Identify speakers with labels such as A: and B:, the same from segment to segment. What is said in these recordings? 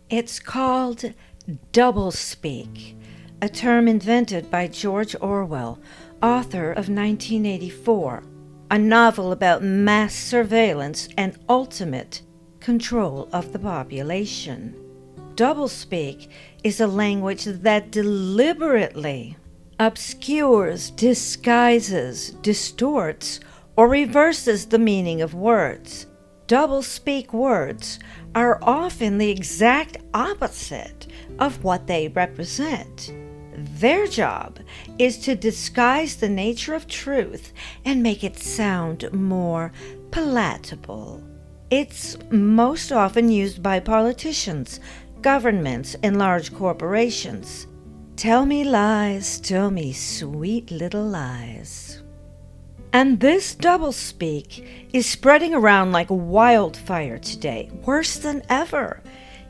A: It's called DoubleSpeak, a term invented by George Orwell, author of 1984, a novel about mass surveillance and ultimate control of the population. Doublespeak is a language that deliberately obscures, disguises, distorts, or reverses the meaning of words. Doublespeak words are often the exact opposite of what they represent. Their job is to disguise the nature of truth and make it sound more palatable. It's most often used by politicians, governments, and large corporations. Tell me lies, tell me sweet little lies. And this doublespeak is spreading around like wildfire today, worse than ever.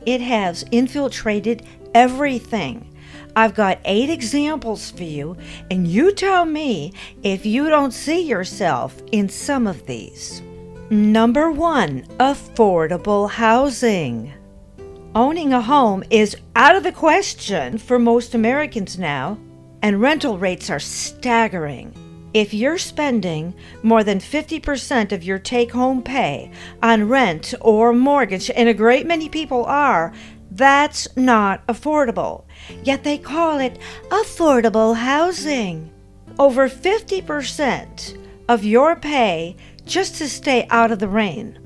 A: It has infiltrated everything. I've got 8 examples for you, and you tell me if you don't see yourself in some of these. Number 1, affordable housing. Owning a home is out of the question for most Americans now, and rental rates are staggering. If you're spending more than 50% of your take-home pay on rent or mortgage, and a great many people are, that's not affordable. Yet they call it affordable housing. Over 50% of your pay just to stay out of the rain.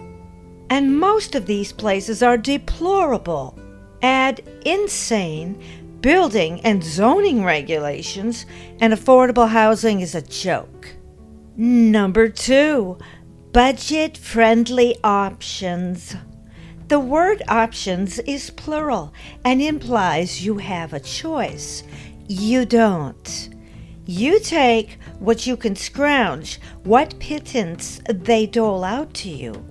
A: And most of these places are deplorable. Add insane building and zoning regulations, and affordable housing is a joke. Number 2, budget-friendly options. The word options is plural and implies you have a choice. You don't. You take what you can scrounge, what pittance they dole out to you.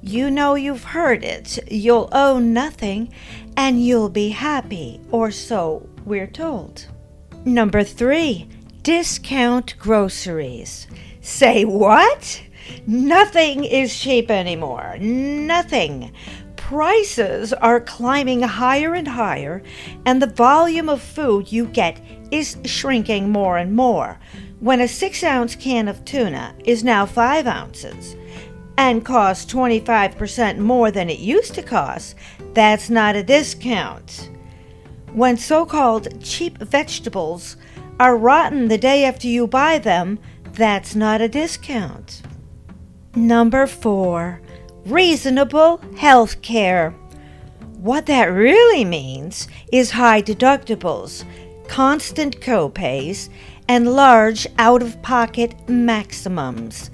A: You know you've heard it. You'll owe nothing and you'll be happy, or so we're told. Number 3, discount groceries. Say what? Nothing is cheap anymore. Nothing. Prices are climbing higher and higher, and the volume of food you get is shrinking more and more. When a 6-ounce can of tuna is now 5 ounces and costs 25% more than it used to cost, that's not a discount. When so-called cheap vegetables are rotten the day after you buy them, that's not a discount. Number 4, reasonable health care. What that really means is high deductibles, constant copays, and large out-of-pocket maximums.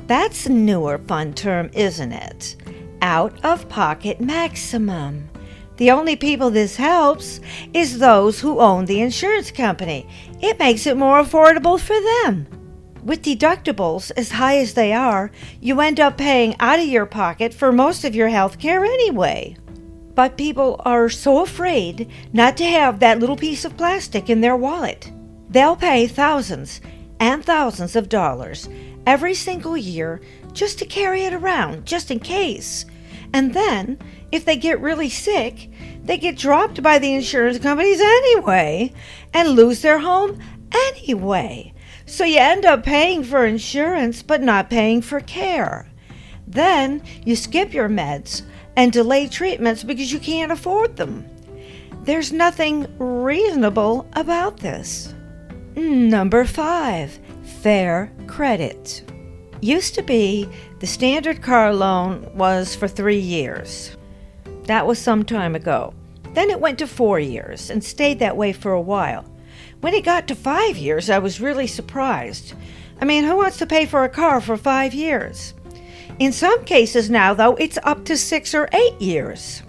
A: That's a newer fun term, isn't it? Out-of-pocket maximum. The only people this helps is those who own the insurance company. It makes it more affordable for them. With deductibles as high as they are, you end up paying out of your pocket for most of your health care anyway. But people are so afraid not to have that little piece of plastic in their wallet. They'll pay thousands and thousands of dollars every single year just to carry it around, just in case. And then, if they get really sick, they get dropped by the insurance companies anyway and lose their home anyway. So you end up paying for insurance but not paying for care. Then you skip your meds and delay treatments because you can't afford them. There's nothing reasonable about this. Number 5, fair credit. Used to be the standard car loan was for 3 years. That was some time ago. Then it went to 4 years and stayed that way for a while. When it got to 5 years, I was really surprised. I mean, who wants to pay for a car for 5 years? In some cases now, though, it's up to 6 or 8 years.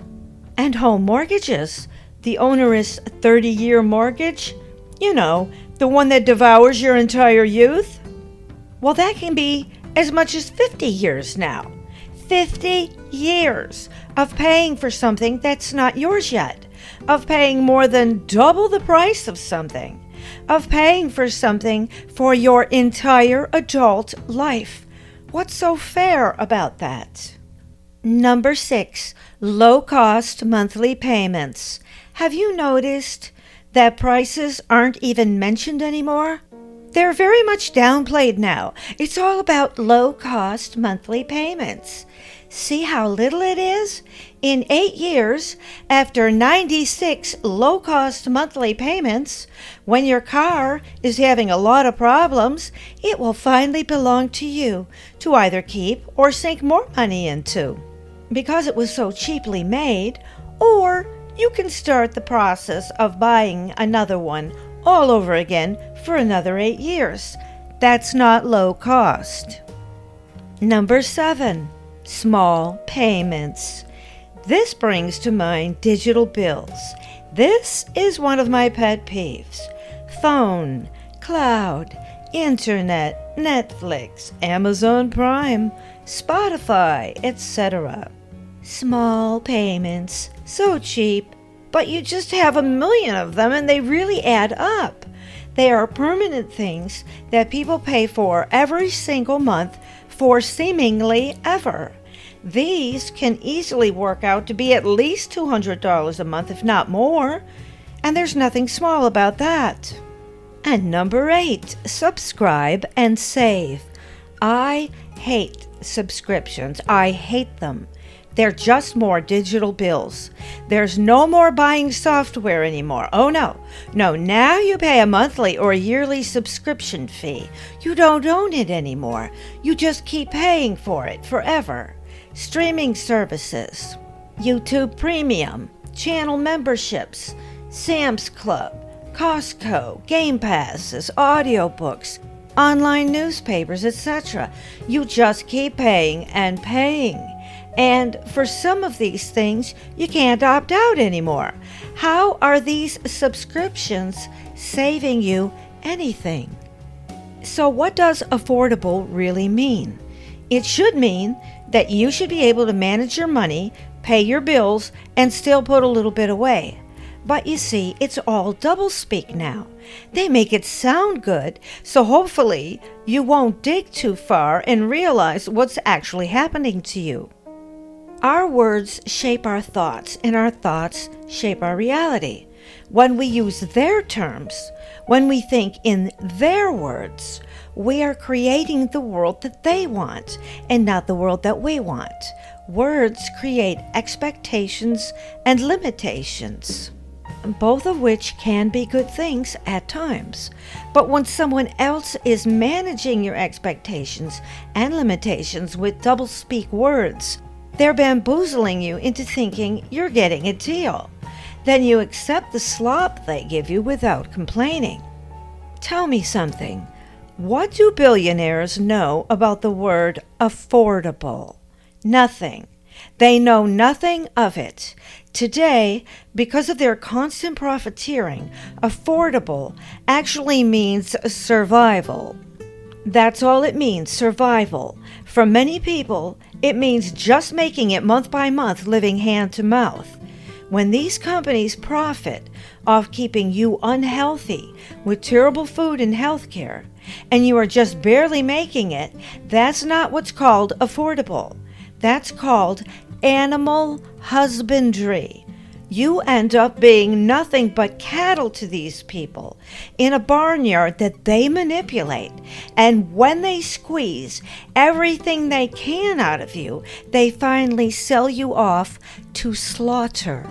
A: And home mortgages, the onerous 30-year mortgage, you know, the one that devours your entire youth, well, that can be as much as 50 years now. 50 years of paying for something that's not yours yet, of paying more than double the price of something, of paying for something for your entire adult life. What's so fair about that? Number 6, low-cost monthly payments. Have you noticed that prices aren't even mentioned anymore? They're very much downplayed now. It's all about low-cost monthly payments. See how little it is? In 8 years, after 96 low-cost monthly payments, when your car is having a lot of problems, it will finally belong to you to either keep or sink more money into, because it was so cheaply made, or you can start the process of buying another one all over again for another 8 years. That's not low cost. Number 7, small payments. This brings to mind digital bills. This is one of my pet peeves. Phone, cloud, internet, Netflix, Amazon Prime, Spotify, etc. Small payments, so cheap, but you just have a million of them and they really add up. They are permanent things that people pay for every single month for seemingly ever. These can easily work out to be at least $200 a month, if not more, and there's nothing small about that. And number 8, subscribe and save. I hate subscriptions. I hate them. They're just more digital bills. There's no more buying software anymore. Oh no. No, now you pay a monthly or yearly subscription fee. You don't own it anymore. You just keep paying for it forever. Streaming services, YouTube Premium, channel memberships, Sam's Club, Costco, Game Passes, audiobooks, online newspapers, etc. You just keep paying and paying. And for some of these things, you can't opt out anymore. How are these subscriptions saving you anything? So what does affordable really mean? It should mean that you should be able to manage your money, pay your bills, and still put a little bit away. But you see, it's all doublespeak now. They make it sound good, so hopefully you won't dig too far and realize what's actually happening to you. Our words shape our thoughts, and our thoughts shape our reality. When we use their terms, when we think in their words, we are creating the world that they want, and not the world that we want. Words create expectations and limitations, both of which can be good things at times. But when someone else is managing your expectations and limitations with doublespeak words, they're bamboozling you into thinking you're getting a deal. Then you accept the slop they give you without complaining. Tell me something. What do billionaires know about the word affordable? Nothing. They know nothing of it. Today, because of their constant profiteering, affordable actually means survival. That's all it means, survival. For many people, it means just making it month by month, living hand to mouth. When these companies profit off keeping you unhealthy with terrible food and health care, and you are just barely making it, that's not what's called affordable. That's called animal husbandry. You end up being nothing but cattle to these people in a barnyard that they manipulate. And when they squeeze everything they can out of you, they finally sell you off to slaughter.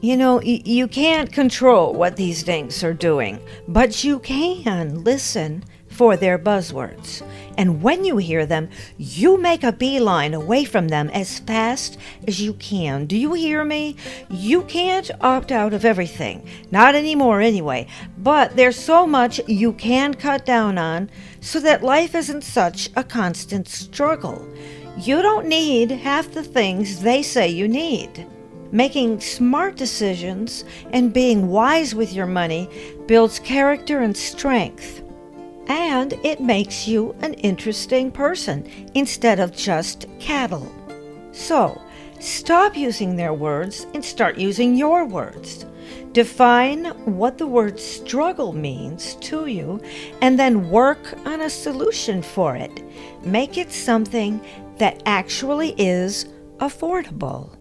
A: You know, you can't control what these things are doing, but you can listen for their buzzwords. And when you hear them, you make a beeline away from them as fast as you can. Do you hear me? You can't opt out of everything. Not anymore anyway. But there's so much you can cut down on so that life isn't such a constant struggle. You don't need half the things they say you need. Making smart decisions and being wise with your money builds character and strength. And it makes you an interesting person instead of just cattle. So, stop using their words and start using your words. Define what the word struggle means to you and then work on a solution for it. Make it something that actually is affordable.